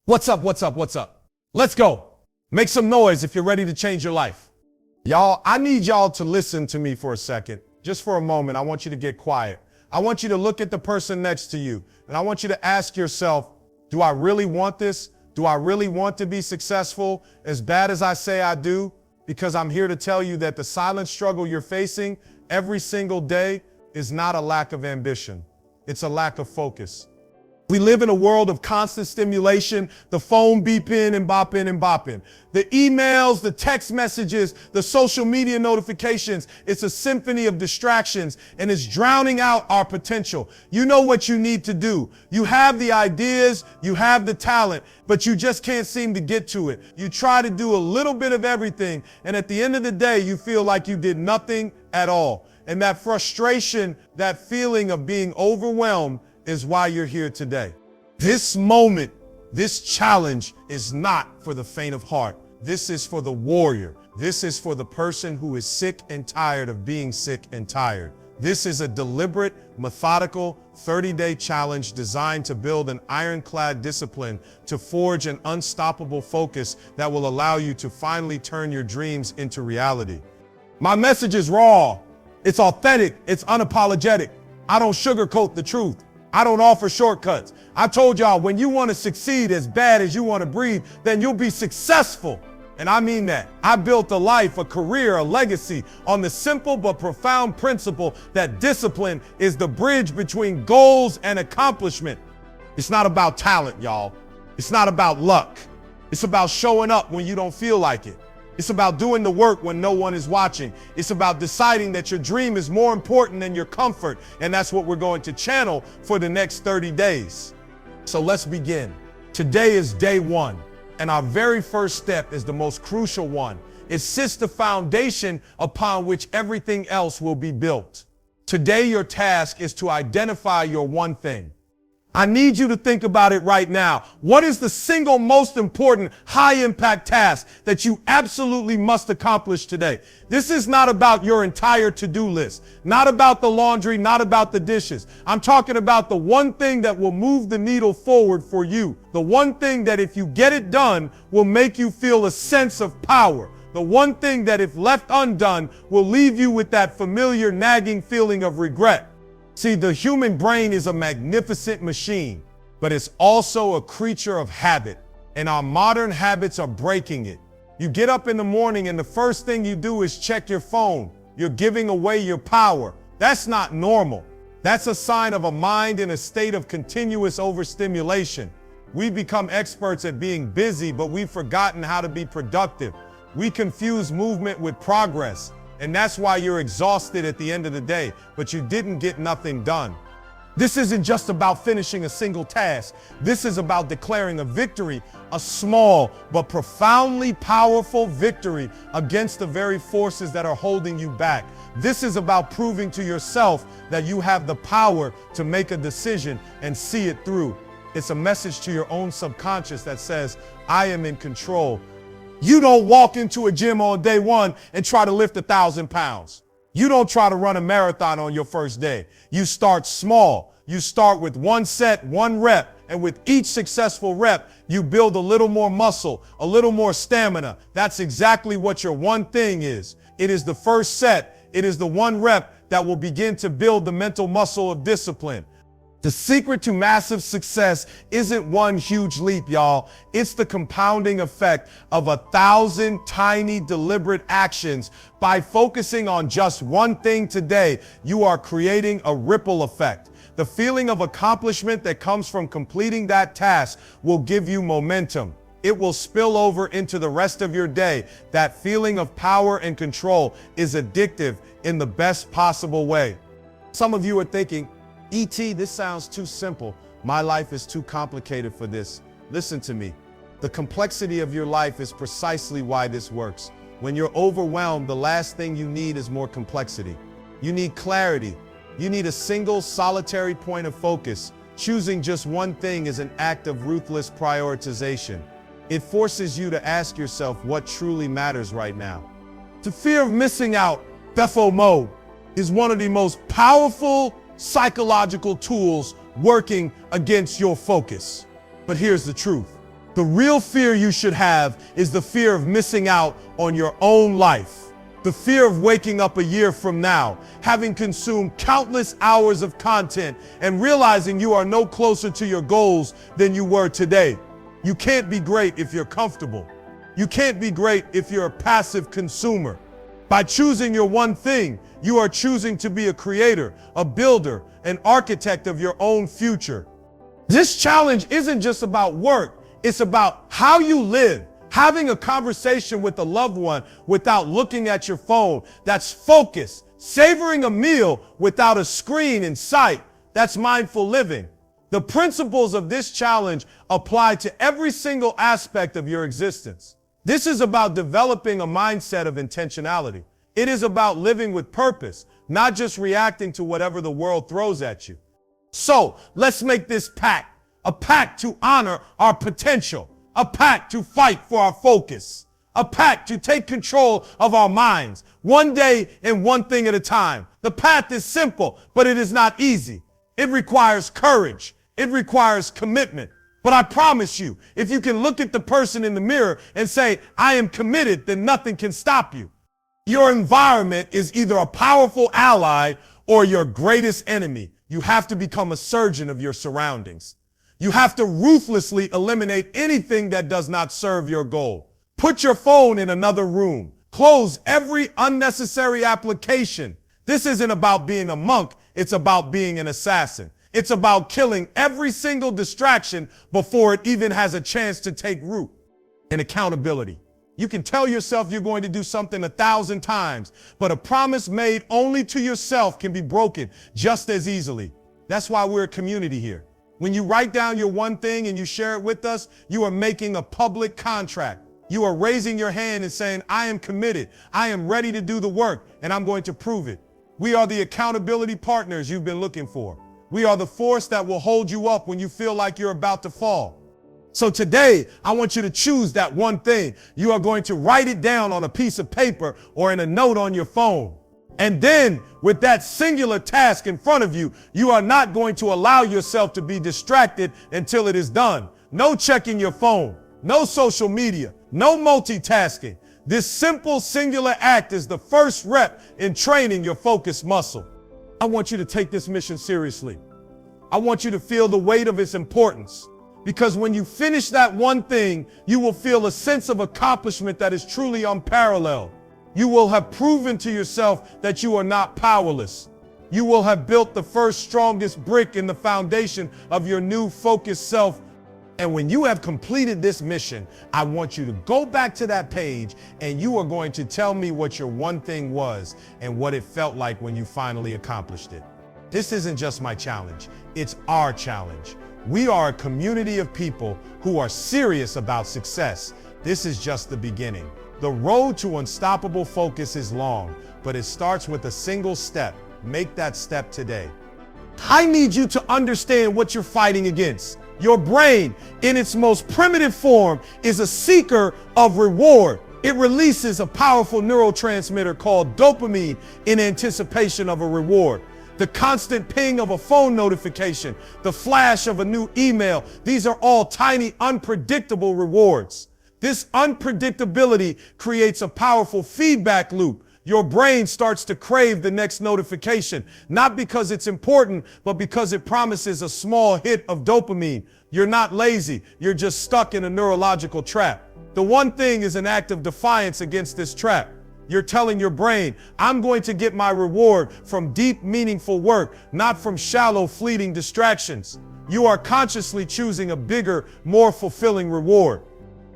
What's up? What's up? What's up? Let's go. Make some noise if you're ready to change your life. Y'all, I need y'all to listen to me for a second. Just for a moment, I want you to get quiet. I want you to look at the person next to you, and I want you to ask yourself, do I really want this? Do I really want to be successful as bad as I say I do? Because I'm here to tell you that the silent struggle you're facing every single day is not a lack of ambition. It's a lack of focus. We live in a world of constant stimulation, the phone beeping and bopping and bopping. The emails, the text messages, the social media notifications. It's a symphony of distractions and it's drowning out our potential. You know what you need to do. You have the ideas, you have the talent, but you just can't seem to get to it. You try to do a little bit of everything, and at the end of the day, you feel like you did nothing at all. And that frustration, that feeling of being overwhelmed is why you're here today. This moment, this challenge is not for the faint of heart. This is for the warrior. This is for the person who is sick and tired of being sick and tired. This is a deliberate, methodical, 30-day challenge designed to build an ironclad discipline to forge an unstoppable focus that will allow you to finally turn your dreams into reality. My message is raw. It's authentic. It's unapologetic. I don't sugarcoat the truth. I don't offer shortcuts. I told y'all, when you want to succeed as bad as you want to breathe, then you'll be successful. And I mean that. I built a life, a career, a legacy on the simple but profound principle that discipline is the bridge between goals and accomplishment. It's not about talent, y'all. It's not about luck. It's about showing up when you don't feel like it. It's about doing the work when no one is watching. It's about deciding that your dream is more important than your comfort. And that's what we're going to channel for the next 30 days. So let's begin. Today is day one, and our very first step is the most crucial one. It sets the foundation upon which everything else will be built. Today, your task is to identify your one thing. I need you to think about it right now. What is the single most important high-impact task that you absolutely must accomplish today? This is not about your entire to-do list, not about the laundry, not about the dishes. I'm talking about the one thing that will move the needle forward for you. The one thing that if you get it done will make you feel a sense of power. The one thing that if left undone will leave you with that familiar nagging feeling of regret. See, the human brain is a magnificent machine, but it's also a creature of habit, and our modern habits are breaking it. You get up in the morning and the first thing you do is check your phone. You're giving away your power. That's not normal. That's a sign of a mind in a state of continuous overstimulation. We become experts at being busy, but we've forgotten how to be productive. We confuse movement with progress. And that's why you're exhausted at the end of the day, but you didn't get nothing done. This isn't just about finishing a single task. This is about declaring a victory, a small but profoundly powerful victory against the very forces that are holding you back. This is about proving to yourself that you have the power to make a decision and see it through. It's a message to your own subconscious that says, I am in control. You don't walk into a gym on day one and try to lift 1,000 pounds. You don't try to run a marathon on your first day. You start small. You start with one set, one rep, and with each successful rep, you build a little more muscle, a little more stamina. That's exactly what your one thing is. It is the first set. It is the one rep that will begin to build the mental muscle of discipline. The secret to massive success isn't one huge leap, y'all. It's the compounding effect of 1,000 tiny, deliberate actions. By focusing on just one thing today, you are creating a ripple effect. The feeling of accomplishment that comes from completing that task will give you momentum. It will spill over into the rest of your day. That feeling of power and control is addictive in the best possible way. Some of you are thinking, E.T., this sounds too simple. My life is too complicated for this. Listen to me. The complexity of your life is precisely why this works. When you're overwhelmed, the last thing you need is more complexity. You need clarity. You need a single, solitary point of focus. Choosing just one thing is an act of ruthless prioritization. It forces you to ask yourself what truly matters right now. The fear of missing out, FOMO, is one of the most powerful psychological tools working against your focus. But here's the truth. The real fear you should have is the fear of missing out on your own life. The fear of waking up a year from now, having consumed countless hours of content and realizing you are no closer to your goals than you were today. You can't be great if you're comfortable. You can't be great if you're a passive consumer. By choosing your one thing, you are choosing to be a creator, a builder, an architect of your own future. This challenge isn't just about work. It's about how you live. Having a conversation with a loved one without looking at your phone. That's focus. Savoring a meal without a screen in sight. That's mindful living. The principles of this challenge apply to every single aspect of your existence. This is about developing a mindset of intentionality. It is about living with purpose, not just reacting to whatever the world throws at you. So let's make this pact, a pact to honor our potential, a pact to fight for our focus, a pact to take control of our minds, one day and one thing at a time. The path is simple, but it is not easy. It requires courage. It requires commitment. But I promise you, if you can look at the person in the mirror and say, I am committed, then nothing can stop you. Your environment is either a powerful ally or your greatest enemy. You have to become a surgeon of your surroundings. You have to ruthlessly eliminate anything that does not serve your goal. Put your phone in another room. Close every unnecessary application. This isn't about being a monk. It's about being an assassin. It's about killing every single distraction before it even has a chance to take root. And accountability. You can tell yourself you're going to do something 1,000 times, but a promise made only to yourself can be broken just as easily. That's why we're a community here. When you write down your one thing and you share it with us, you are making a public contract. You are raising your hand and saying, I am committed. I am ready to do the work, and I'm going to prove it. We are the accountability partners you've been looking for. We are the force that will hold you up when you feel like you're about to fall. So today, I want you to choose that one thing. You are going to write it down on a piece of paper or in a note on your phone. And then with that singular task in front of you, you are not going to allow yourself to be distracted until it is done. No checking your phone, no social media, no multitasking. This simple singular act is the first rep in training your focus muscle. I want you to take this mission seriously. I want you to feel the weight of its importance, because when you finish that one thing, you will feel a sense of accomplishment that is truly unparalleled. You will have proven to yourself that you are not powerless. You will have built the first strongest brick in the foundation of your new focused self. And when you have completed this mission, I want you to go back to that page and you are going to tell me what your one thing was and what it felt like when you finally accomplished it. This isn't just my challenge, it's our challenge. We are a community of people who are serious about success. This is just the beginning. The road to unstoppable focus is long, but it starts with a single step. Make that step today. I need you to understand what you're fighting against. Your brain, in its most primitive form, is a seeker of reward. It releases a powerful neurotransmitter called dopamine in anticipation of a reward. The constant ping of a phone notification, the flash of a new email, these are all tiny, unpredictable rewards. This unpredictability creates a powerful feedback loop. Your brain starts to crave the next notification, not because it's important, but because it promises a small hit of dopamine. You're not lazy, you're just stuck in a neurological trap. The one thing is an act of defiance against this trap. You're telling your brain, I'm going to get my reward from deep, meaningful work, not from shallow, fleeting distractions. You are consciously choosing a bigger, more fulfilling reward.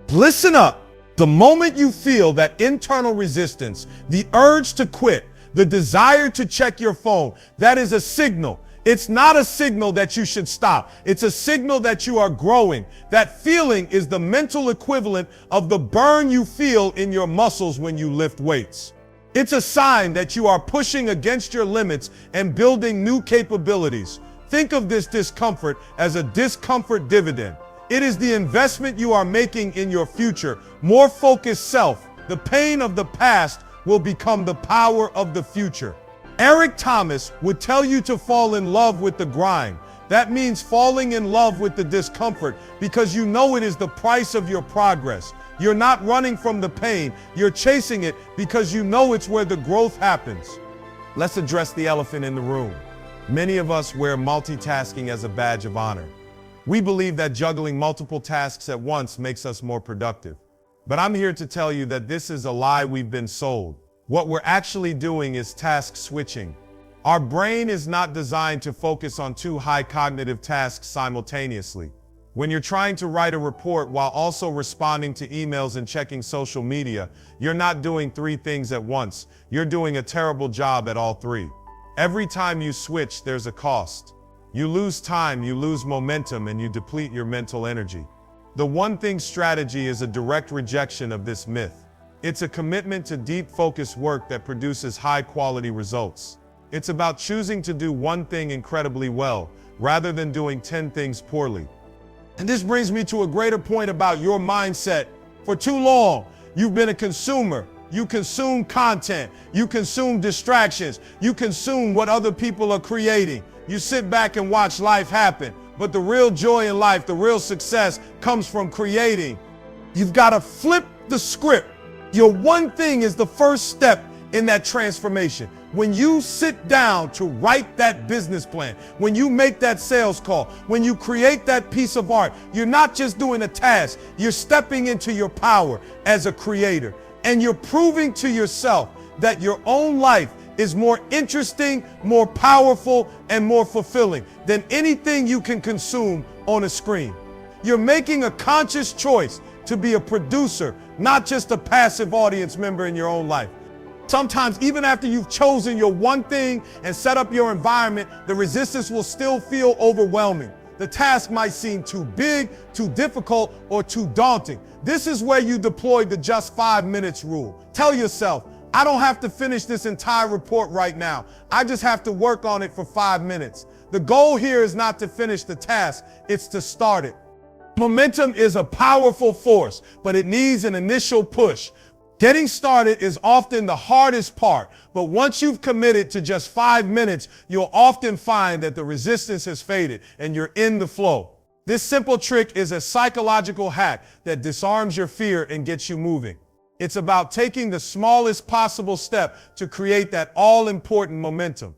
Listen up. The moment you feel that internal resistance, the urge to quit, the desire to check your phone, that is a signal. It's not a signal that you should stop. It's a signal that you are growing. That feeling is the mental equivalent of the burn you feel in your muscles when you lift weights. It's a sign that you are pushing against your limits and building new capabilities. Think of this discomfort as a discomfort dividend. It is the investment you are making in your future, more focused self. The pain of the past will become the power of the future. Eric Thomas would tell you to fall in love with the grind, That means falling in love with the discomfort because you know it is the price of your progress. You're not running from the pain. You're chasing it because you know it's where the growth happens. Let's address the elephant in the room. Many of us wear multitasking as a badge of honor. We believe that juggling multiple tasks at once makes us more productive. But I'm here to tell you that this is a lie we've been sold. What we're actually doing is task switching. Our brain is not designed to focus on two high cognitive tasks simultaneously. When you're trying to write a report while also responding to emails and checking social media, you're not doing three things at once. You're doing a terrible job at all three. Every time you switch, there's a cost. You lose time, you lose momentum, and you deplete your mental energy. The one thing strategy is a direct rejection of this myth. It's a commitment to deep focused work that produces high quality results. It's about choosing to do one thing incredibly well, rather than doing 10 things poorly. And this brings me to a greater point about your mindset. For too long, you've been a consumer. You consume content. You consume distractions. You consume what other people are creating. You sit back and watch life happen. But the real joy in life, the real success comes from creating. You've got to flip the script. Your one thing is the first step in that transformation. When you sit down to write that business plan, when you make that sales call, when you create that piece of art, you're not just doing a task, you're stepping into your power as a creator. And you're proving to yourself that your own life is more interesting, more powerful, and more fulfilling than anything you can consume on a screen. You're making a conscious choice to be a producer, not just a passive audience member in your own life. Sometimes, even after you've chosen your one thing and set up your environment, the resistance will still feel overwhelming. The task might seem too big, too difficult, or too daunting. This is where you deploy the just 5 minutes rule. Tell yourself, I don't have to finish this entire report right now. I just have to work on it for 5 minutes. The goal here is not to finish the task, it's to start it. Momentum is a powerful force, but it needs an initial push. Getting started is often the hardest part, but once you've committed to just 5 minutes, you'll often find that the resistance has faded and you're in the flow. This simple trick is a psychological hack that disarms your fear and gets you moving. It's about taking the smallest possible step to create that all-important momentum.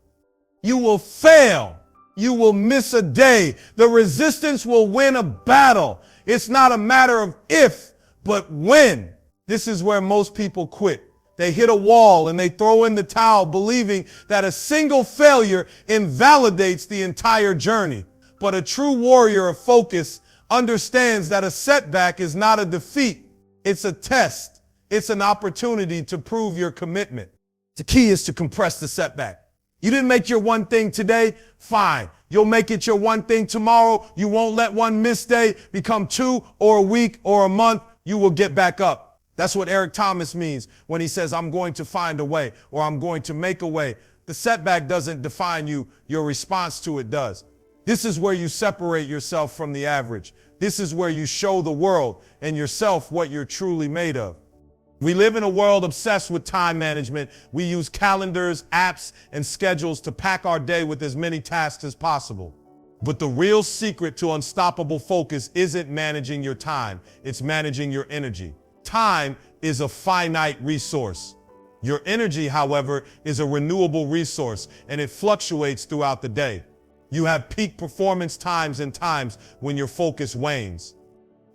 You will fail. You will miss a day. The resistance will win a battle. It's not a matter of if, but when. This is where most people quit. They hit a wall and they throw in the towel, believing that a single failure invalidates the entire journey. But a true warrior of focus understands that a setback is not a defeat. It's a test. It's an opportunity to prove your commitment. The key is to compress the setback. You didn't make your one thing today? Fine. You'll make it your one thing tomorrow. You won't let one missed day become 2 or a week or a month. You will get back up. That's what Eric Thomas means when he says, I'm going to find a way, or I'm going to make a way. The setback doesn't define you. Your response to it does. This is where you separate yourself from the average. This is where you show the world and yourself what you're truly made of. We live in a world obsessed with time management. We use calendars, apps, and schedules to pack our day with as many tasks as possible. But the real secret to unstoppable focus isn't managing your time. It's managing your energy. Time is a finite resource. Your energy, however, is a renewable resource, and it fluctuates throughout the day. You have peak performance times and times when your focus wanes.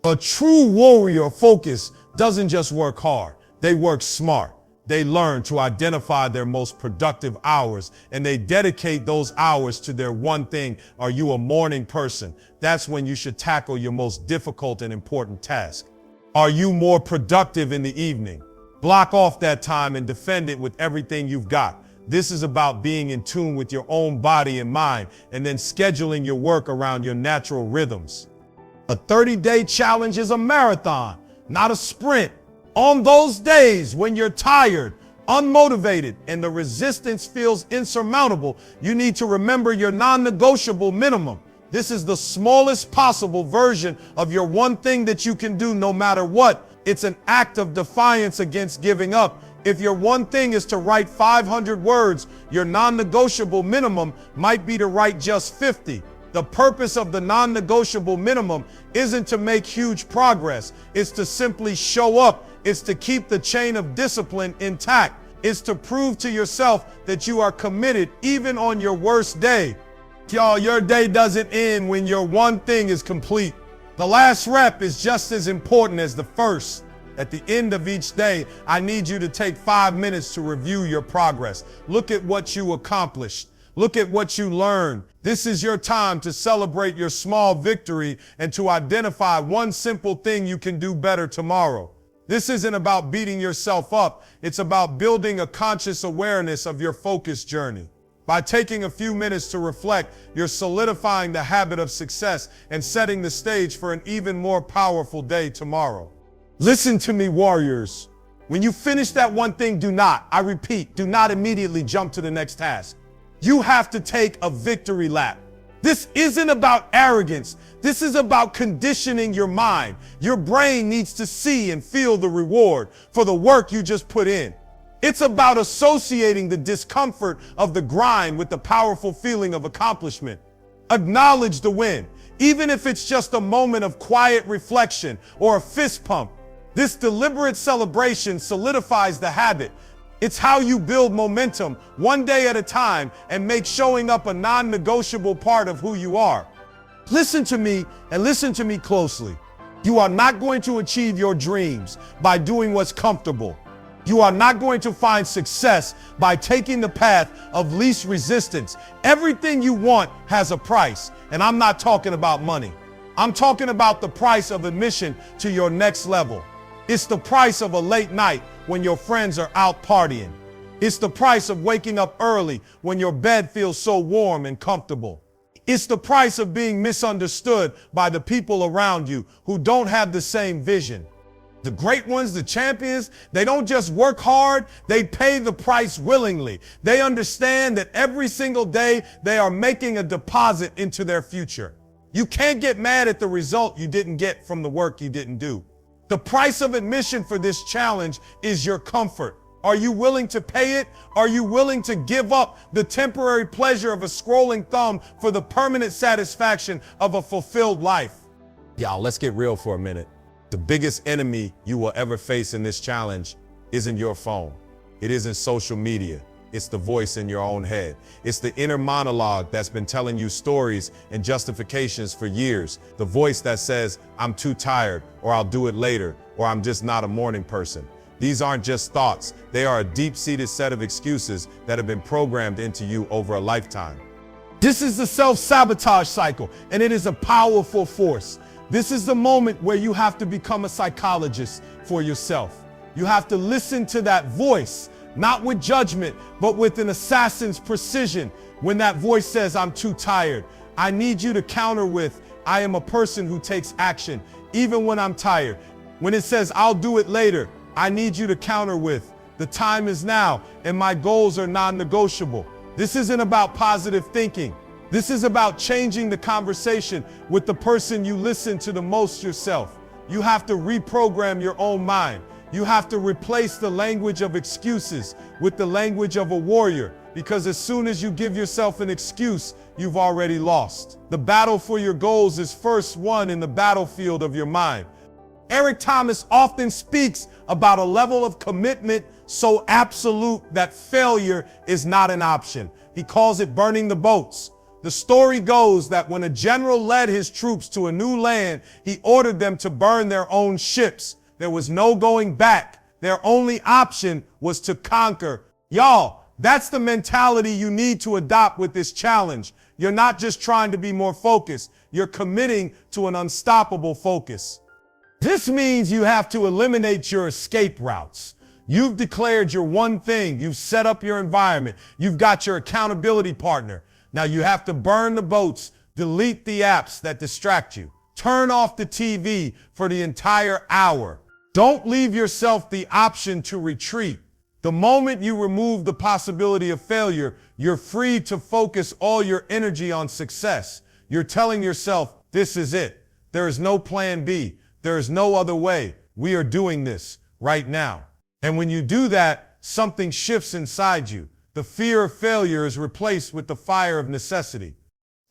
A true warrior of focus doesn't just work hard. They work smart. They learn to identify their most productive hours, and they dedicate those hours to their one thing. Are you a morning person? That's when you should tackle your most difficult and important task. Are you more productive in the evening? Block off that time and defend it with everything you've got. This is about being in tune with your own body and mind, and then scheduling your work around your natural rhythms. A 30-day challenge is a marathon, not a sprint. On those days when you're tired, unmotivated, and the resistance feels insurmountable, you need to remember your non-negotiable minimum. This is the smallest possible version of your one thing that you can do no matter what. It's an act of defiance against giving up. If your one thing is to write 500 words, your non-negotiable minimum might be to write just 50. The purpose of the non-negotiable minimum isn't to make huge progress. It's to simply show up. It's to keep the chain of discipline intact. It's to prove to yourself that you are committed even on your worst day. Y'all, your day doesn't end when your one thing is complete. The last rep is just as important as the first. At the end of each day, I need you to take 5 minutes to review your progress. Look at what you accomplished. Look at what you learned. This is your time to celebrate your small victory and to identify one simple thing you can do better tomorrow. This isn't about beating yourself up. It's about building a conscious awareness of your focus journey. By taking a few minutes to reflect, you're solidifying the habit of success and setting the stage for an even more powerful day tomorrow. Listen to me, warriors. When you finish that one thing, I repeat, do not immediately jump to the next task. You have to take a victory lap. This isn't about arrogance. This is about conditioning your mind. Your brain needs to see and feel the reward for the work you just put in. It's about associating the discomfort of the grind with the powerful feeling of accomplishment. Acknowledge the win, even if it's just a moment of quiet reflection or a fist pump. This deliberate celebration solidifies the habit. It's how you build momentum one day at a time and make showing up a non-negotiable part of who you are. Listen to me and listen to me closely. You are not going to achieve your dreams by doing what's comfortable. You are not going to find success by taking the path of least resistance. Everything you want has a price, and I'm not talking about money. I'm talking about the price of admission to your next level. It's the price of a late night when your friends are out partying. It's the price of waking up early when your bed feels so warm and comfortable. It's the price of being misunderstood by the people around you who don't have the same vision. The great ones, the champions, they don't just work hard, they pay the price willingly. They understand that every single day they are making a deposit into their future. You can't get mad at the result you didn't get from the work you didn't do. The price of admission for this challenge is your comfort. Are you willing to pay it? Are you willing to give up the temporary pleasure of a scrolling thumb for the permanent satisfaction of a fulfilled life? Y'all, let's get real for a minute. The biggest enemy you will ever face in this challenge isn't your phone. It isn't social media. It's the voice in your own head. It's the inner monologue that's been telling you stories and justifications for years. The voice that says, I'm too tired, or I'll do it later, or I'm just not a morning person. These aren't just thoughts. They are a deep-seated set of excuses that have been programmed into you over a lifetime. This is the self-sabotage cycle, and it is a powerful force. This is the moment where you have to become a psychologist for yourself. You have to listen to that voice, not with judgment, but with an assassin's precision. When that voice says, I'm too tired, I need you to counter with, I am a person who takes action, even when I'm tired. When it says, I'll do it later, I need you to counter with, the time is now, and my goals are non-negotiable. This isn't about positive thinking. This is about changing the conversation with the person you listen to the most yourself. You have to reprogram your own mind. You have to replace the language of excuses with the language of a warrior, because as soon as you give yourself an excuse, you've already lost. The battle for your goals is first won in the battlefield of your mind. Eric Thomas often speaks about a level of commitment so absolute that failure is not an option. He calls it burning the boats. The story goes that when a general led his troops to a new land, he ordered them to burn their own ships. There was no going back. Their only option was to conquer. Y'all, that's the mentality you need to adopt with this challenge. You're not just trying to be more focused. You're committing to an unstoppable focus. This means you have to eliminate your escape routes. You've declared your one thing. You've set up your environment. You've got your accountability partner. Now you have to burn the boats, delete the apps that distract you. Turn off the TV for the entire hour. Don't leave yourself the option to retreat. The moment you remove the possibility of failure, you're free to focus all your energy on success. You're telling yourself, this is it. There is no plan B. There is no other way. We are doing this right now. And when you do that, something shifts inside you. The fear of failure is replaced with the fire of necessity.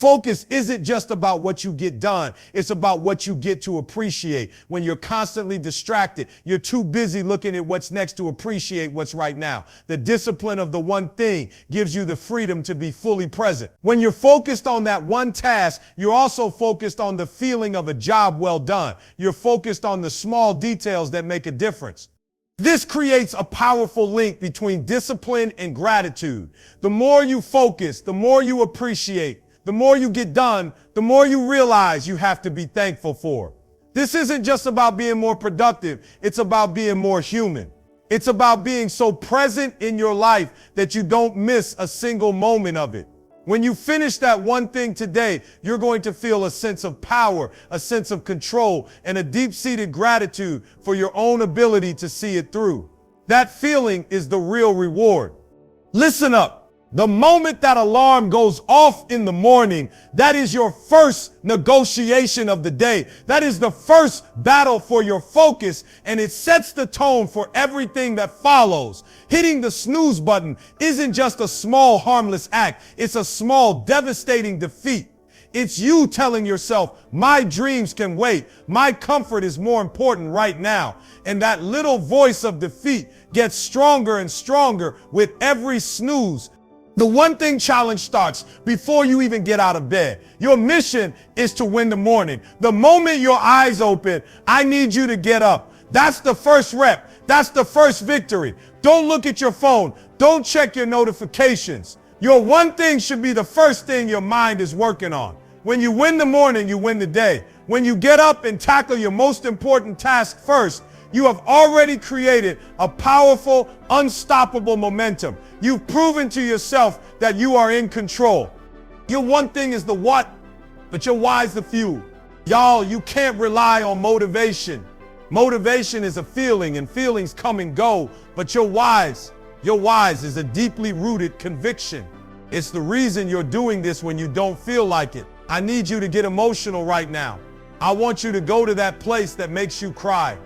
Focus isn't just about what you get done. It's about what you get to appreciate. When you're constantly distracted, you're too busy looking at what's next to appreciate what's right now. The discipline of the one thing gives you the freedom to be fully present. When you're focused on that one task, you're also focused on the feeling of a job well done. You're focused on the small details that make a difference. This creates a powerful link between discipline and gratitude. The more you focus, the more you appreciate. The more you get done, the more you realize you have to be thankful for. This isn't just about being more productive. It's about being more human. It's about being so present in your life that you don't miss a single moment of it. When you finish that one thing today, you're going to feel a sense of power, a sense of control, and a deep-seated gratitude for your own ability to see it through. That feeling is the real reward. Listen up. The moment that alarm goes off in the morning, that is your first negotiation of the day. That is the first battle for your focus, and it sets the tone for everything that follows. Hitting the snooze button isn't just a small, harmless act. It's a small, devastating defeat. It's you telling yourself, my dreams can wait. My comfort is more important right now. And that little voice of defeat gets stronger and stronger with every snooze. The one thing challenge starts before you even get out of bed. Your mission is to win the morning. The moment your eyes open, I need you to get up. That's the first rep. That's the first victory. Don't look at your phone. Don't check your notifications. Your one thing should be the first thing your mind is working on. When you win the morning, you win the day. When you get up and tackle your most important task first, you have already created a powerful, unstoppable momentum. You've proven to yourself that you are in control. Your one thing is the what, but your why is the fuel. Y'all, you can't rely on motivation. Motivation is a feeling, and feelings come and go, but your whys is a deeply rooted conviction. It's the reason you're doing this when you don't feel like it. I need you to get emotional right now. I want you to go to that place that makes you cry.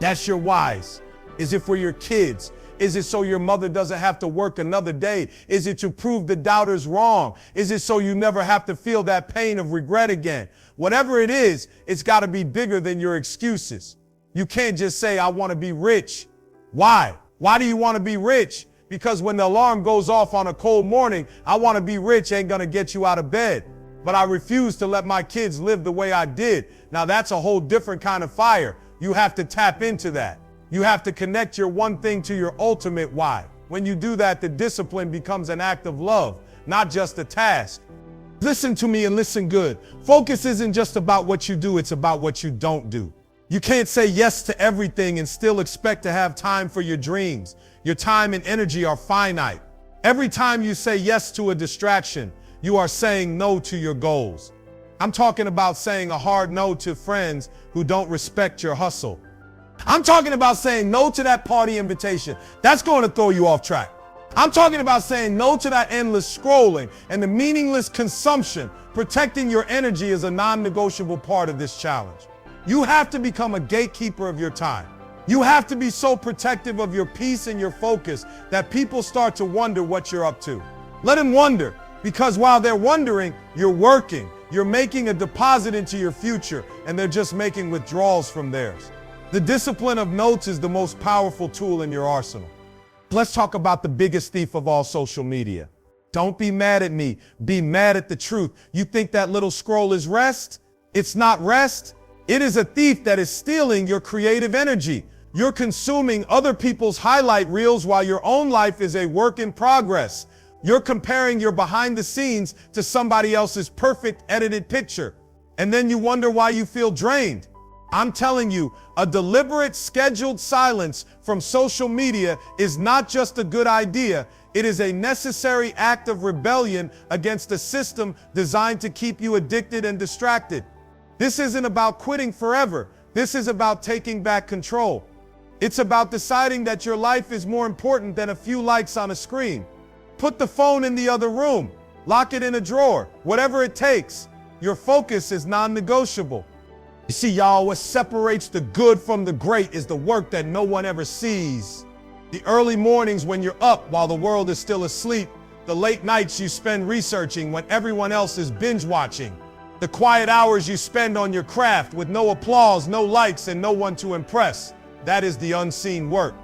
That's your whys. Is it for your kids? Is it so your mother doesn't have to work another day? Is it to prove the doubters wrong? Is it so you never have to feel that pain of regret again? Whatever it is, it's got to be bigger than your excuses. You can't just say, I want to be rich. Why? Why do you want to be rich? Because when the alarm goes off on a cold morning, I want to be rich ain't going to get you out of bed. But I refuse to let my kids live the way I did. Now that's a whole different kind of fire. You have to tap into that. You have to connect your one thing to your ultimate why. When you do that, the discipline becomes an act of love, not just a task. Listen to me and listen good. Focus isn't just about what you do, it's about what you don't do. You can't say yes to everything and still expect to have time for your dreams. Your time and energy are finite. Every time you say yes to a distraction, you are saying no to your goals. I'm talking about saying a hard no to friends who don't respect your hustle. I'm talking about saying no to that party invitation. That's going to throw you off track. I'm talking about saying no to that endless scrolling and the meaningless consumption. Protecting your energy is a non-negotiable part of this challenge. You have to become a gatekeeper of your time. You have to be so protective of your peace and your focus that people start to wonder what you're up to. Let them wonder, because while they're wondering, you're working. You're making a deposit into your future, and they're just making withdrawals from theirs. The discipline of notes is the most powerful tool in your arsenal. Let's talk about the biggest thief of all social media. Don't be mad at me. Be mad at the truth. You think that little scroll is rest? It's not rest. It is a thief that is stealing your creative energy. You're consuming other people's highlight reels while your own life is a work in progress. You're comparing your behind the scenes to somebody else's perfect edited picture. And then you wonder why you feel drained. I'm telling you, a deliberate scheduled silence from social media is not just a good idea. It is a necessary act of rebellion against a system designed to keep you addicted and distracted. This isn't about quitting forever. This is about taking back control. It's about deciding that your life is more important than a few likes on a screen. Put the phone in the other room. Lock it in a drawer. Whatever it takes. Your focus is non-negotiable. You see, y'all, what separates the good from the great is the work that no one ever sees. The early mornings when you're up while the world is still asleep, The late nights you spend researching when everyone else is binge watching. The quiet hours you spend on your craft with no applause, no likes, and no one to impress. That is the unseen work.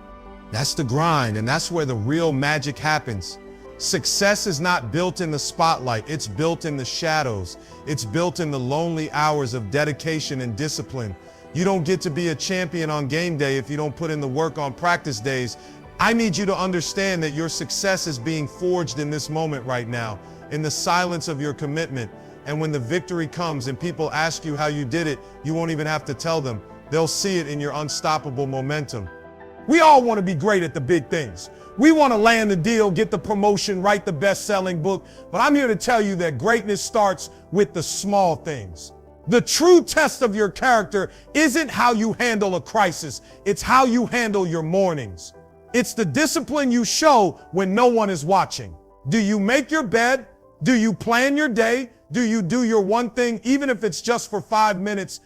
That's the grind, and that's where the real magic happens. Success is not built in the spotlight, it's built in the shadows. It's built in the lonely hours of dedication and discipline. You don't get to be a champion on game day if you don't put in the work on practice days. I need you to understand that your success is being forged in this moment right now, in the silence of your commitment. And when the victory comes and people ask you how you did it, you won't even have to tell them. They'll see it in your unstoppable momentum. We all want to be great at the big things. We want to land the deal, get the promotion, write the best-selling book. But I'm here to tell you that greatness starts with the small things. The true test of your character isn't how you handle a crisis. It's how you handle your mornings. It's the discipline you show when no one is watching. Do you make your bed? Do you plan your day? Do you do your one thing, even if it's just for 5 minutes?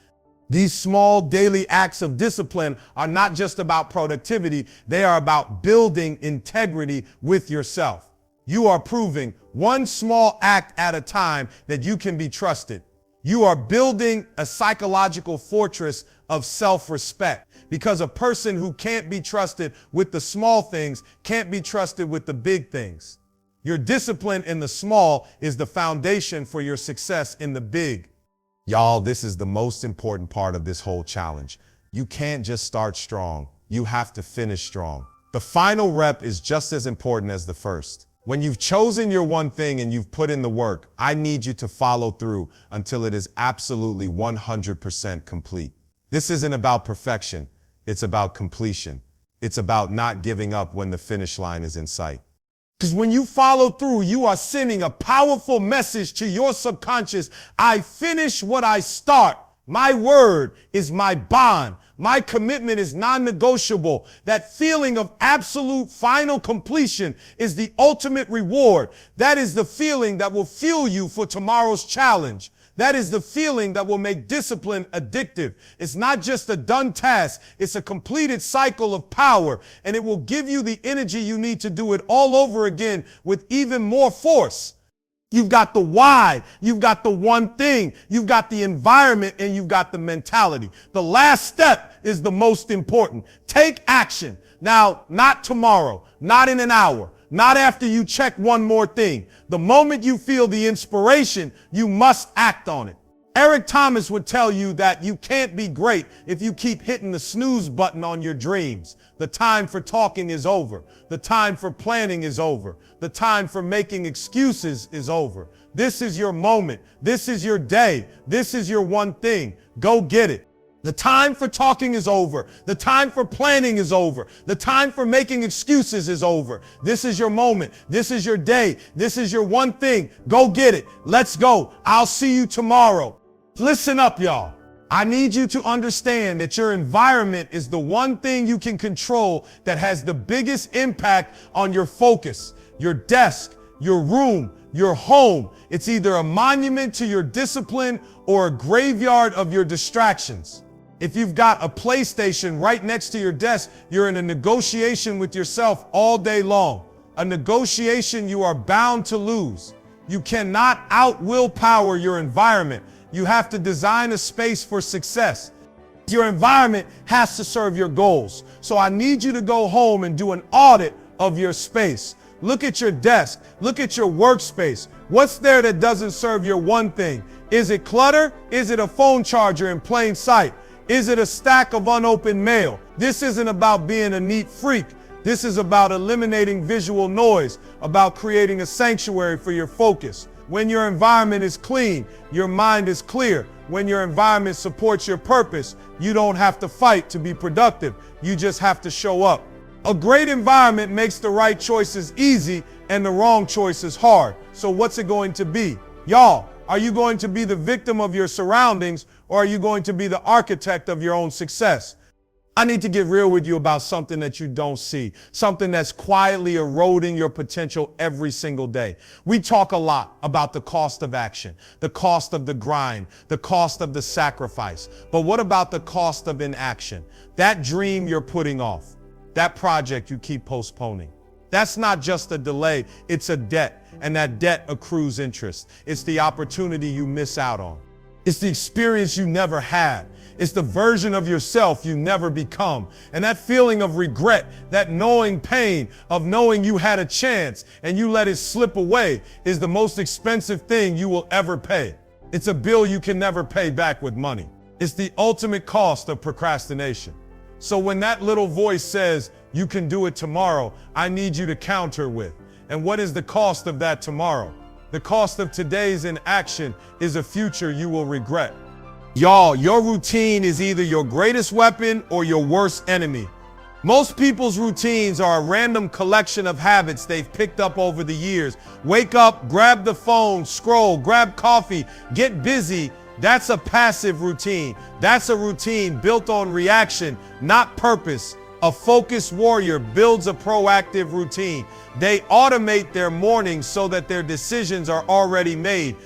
These small daily acts of discipline are not just about productivity. They are about building integrity with yourself. You are proving one small act at a time that you can be trusted. You are building a psychological fortress of self-respect, because a person who can't be trusted with the small things can't be trusted with the big things. Your discipline in the small is the foundation for your success in the big. Y'all, this is the most important part of this whole challenge. You can't just start strong. You have to finish strong. The final rep is just as important as the first. When you've chosen your one thing and you've put in the work, I need you to follow through until it is absolutely 100% complete. This isn't about perfection. It's about completion. It's about not giving up when the finish line is in sight. Because when you follow through, you are sending a powerful message to your subconscious. I finish what I start. My word is my bond. My commitment is non-negotiable. That feeling of absolute final completion is the ultimate reward. That is the feeling that will fuel you for tomorrow's challenge. That is the feeling that will make discipline addictive. It's not just a done task. It's a completed cycle of power, and it will give you the energy you need to do it all over again with even more force. You've got the why, you've got the one thing, you've got the environment, and you've got the mentality. The last step is the most important. Take action. Now, not tomorrow, not in an hour, not after you check one more thing. The moment you feel the inspiration, you must act on it. Eric Thomas would tell you that you can't be great if you keep hitting the snooze button on your dreams. The time for talking is over. The time for planning is over. The time for making excuses is over. This is your moment. This is your day. This is your one thing. Go get it. The time for talking is over. The time for planning is over. The time for making excuses is over. This is your moment. This is your day. This is your one thing. Go get it. Let's go. I'll see you tomorrow. Listen up, y'all. I need you to understand that your environment is the one thing you can control that has the biggest impact on your focus. Your desk, your room, your home. It's either a monument to your discipline or a graveyard of your distractions. If you've got a PlayStation right next to your desk, you're in a negotiation with yourself all day long. A negotiation you are bound to lose. You cannot out-willpower your environment. You have to design a space for success. Your environment has to serve your goals. So I need you to go home and do an audit of your space. Look at your desk. Look at your workspace. What's there that doesn't serve your one thing? Is it clutter? Is it a phone charger in plain sight? Is it a stack of unopened mail? This isn't about being a neat freak. This is about eliminating visual noise, about creating a sanctuary for your focus. When your environment is clean, your mind is clear. When your environment supports your purpose, you don't have to fight to be productive. You just have to show up. A great environment makes the right choices easy and the wrong choices hard. So what's it going to be? Y'all, are you going to be the victim of your surroundings, or are you going to be the architect of your own success? I need to get real with you about something that you don't see, something that's quietly eroding your potential every single day. We talk a lot about the cost of action, the cost of the grind, the cost of the sacrifice. But what about the cost of inaction? That dream you're putting off, that project you keep postponing, That's not just a delay, it's a debt, and that debt accrues interest. It's the opportunity you miss out on. It's the experience you never had. It's the version of yourself you never become. And that feeling of regret, that knowing pain of knowing you had a chance and you let it slip away is the most expensive thing you will ever pay. It's a bill you can never pay back with money. It's the ultimate cost of procrastination. So when that little voice says, you can do it tomorrow, I need you to counter with, and what is the cost of that tomorrow? The cost of today's inaction is a future you will regret. Y'all, your routine is either your greatest weapon or your worst enemy. Most people's routines are a random collection of habits they've picked up over the years. Wake up, grab the phone, scroll, grab coffee, get busy. That's a passive routine. That's a routine built on reaction, not purpose. A focused warrior builds a proactive routine. They automate their mornings so that their decisions are already made.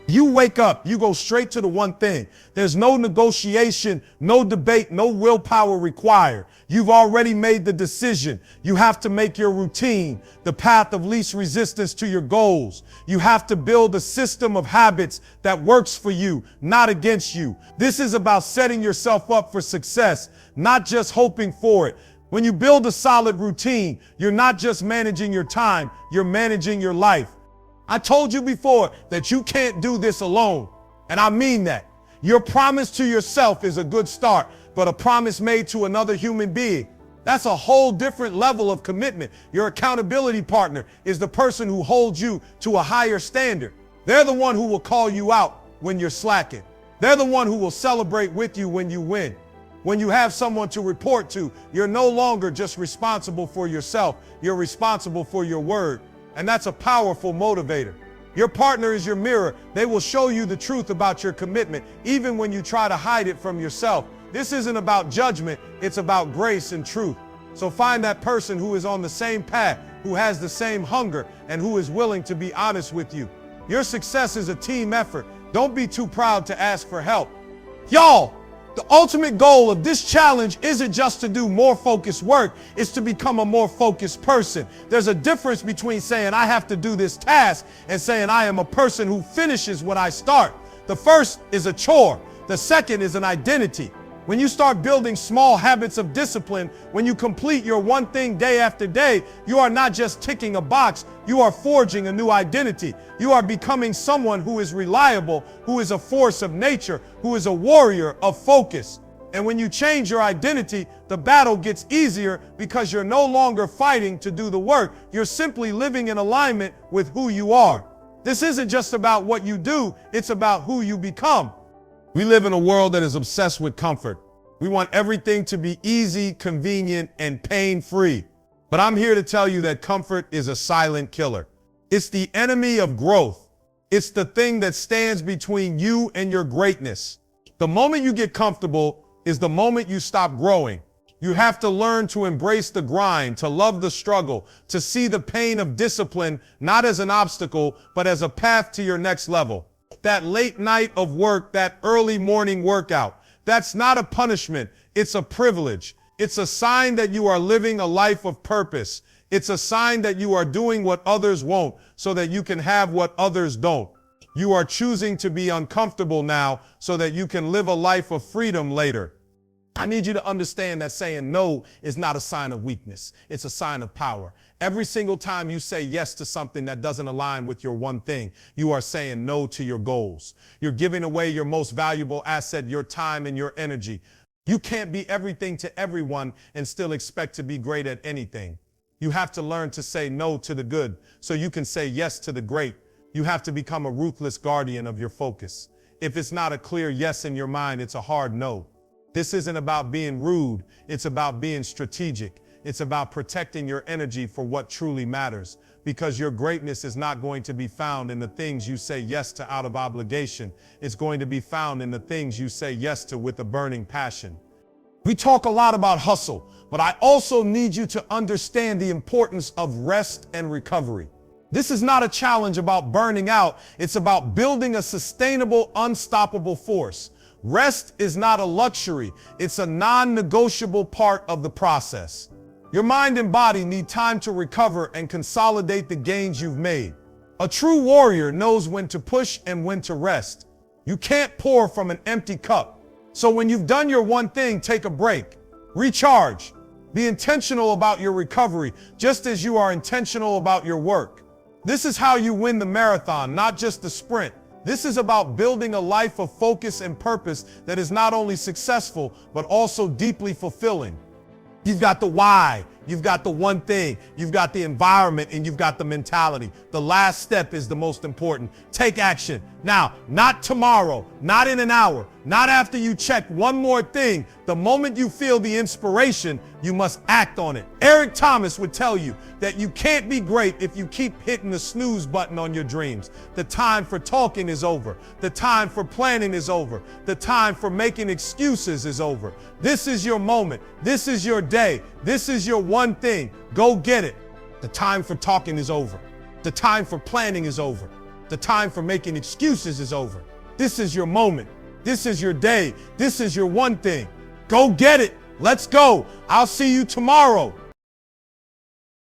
You wake up, you go straight to the one thing. There's no negotiation, no debate, no willpower required. You've already made the decision. You have to make your routine the path of least resistance to your goals. You have to build a system of habits that works for you, not against you. This is about setting yourself up for success, not just hoping for it. When you build a solid routine, you're not just managing your time, you're managing your life. I told you before that you can't do this alone, and I mean that. Your promise to yourself is a good start, but a promise made to another human being, that's a whole different level of commitment. Your accountability partner is the person who holds you to a higher standard. They're the one who will call you out when you're slacking. They're the one who will celebrate with you when you win. When you have someone to report to, you're no longer just responsible for yourself, you're responsible for your word. And that's a powerful motivator. Your partner is your mirror. They will show you the truth about your commitment, even when you try to hide it from yourself. This isn't about judgment, it's about grace and truth. So find that person who is on the same path, who has the same hunger, and who is willing to be honest with you. Your success is a team effort. Don't be too proud to ask for help. Y'all, the ultimate goal of this challenge isn't just to do more focused work, it's to become a more focused person. There's a difference between saying I have to do this task and saying I am a person who finishes what I start. The first is a chore. The second is an identity. When you start building small habits of discipline, when you complete your one thing day after day, you are not just ticking a box, you are forging a new identity. You are becoming someone who is reliable, who is a force of nature, who is a warrior of focus. And when you change your identity, the battle gets easier because you're no longer fighting to do the work. You're simply living in alignment with who you are. This isn't just about what you do, it's about who you become. We live in a world that is obsessed with comfort. We want everything to be easy, convenient, and pain-free. But I'm here to tell you that comfort is a silent killer. It's the enemy of growth. It's the thing that stands between you and your greatness. The moment you get comfortable is the moment you stop growing. You have to learn to embrace the grind, to love the struggle, to see the pain of discipline not as an obstacle, but as a path to your next level. That late night of work, that early morning workout, that's not a punishment, it's a privilege. It's a sign that you are living a life of purpose. It's a sign that you are doing what others won't so that you can have what others don't. You are choosing to be uncomfortable now so that you can live a life of freedom later. I need you to understand that saying no is not a sign of weakness. It's a sign of power. Every single time you say yes to something that doesn't align with your one thing, you are saying no to your goals. You're giving away your most valuable asset, your time and your energy. You can't be everything to everyone and still expect to be great at anything. You have to learn to say no to the good so you can say yes to the great. You have to become a ruthless guardian of your focus. If it's not a clear yes in your mind, it's a hard no. This isn't about being rude. It's about being strategic. It's about protecting your energy for what truly matters, because your greatness is not going to be found in the things you say yes to out of obligation. It's going to be found in the things you say yes to with a burning passion. We talk a lot about hustle, but I also need you to understand the importance of rest and recovery. This is not a challenge about burning out. It's about building a sustainable, unstoppable force. Rest is not a luxury. It's a non-negotiable part of the process. Your mind and body need time to recover and consolidate the gains you've made. A true warrior knows when to push and when to rest. You can't pour from an empty cup. So when you've done your one thing, take a break. Recharge. Be intentional about your recovery, just as you are intentional about your work. This is how you win the marathon, not just the sprint. This is about building a life of focus and purpose that is not only successful, but also deeply fulfilling. You've got the why, you've got the one thing, you've got the environment, and you've got the mentality. The last step is the most important. Take action. Now, not tomorrow, not in an hour, not after you check one more thing. The moment you feel the inspiration, you must act on it. Eric Thomas would tell you that you can't be great if you keep hitting the snooze button on your dreams. The time for talking is over. The time for planning is over. The time for making excuses is over. This is your moment. This is your day. This is your one thing. Go get it. The time for talking is over. The time for planning is over. The time for making excuses is over. This is your moment. This is your day. This is your one thing. Go get it. Let's go. I'll see you tomorrow.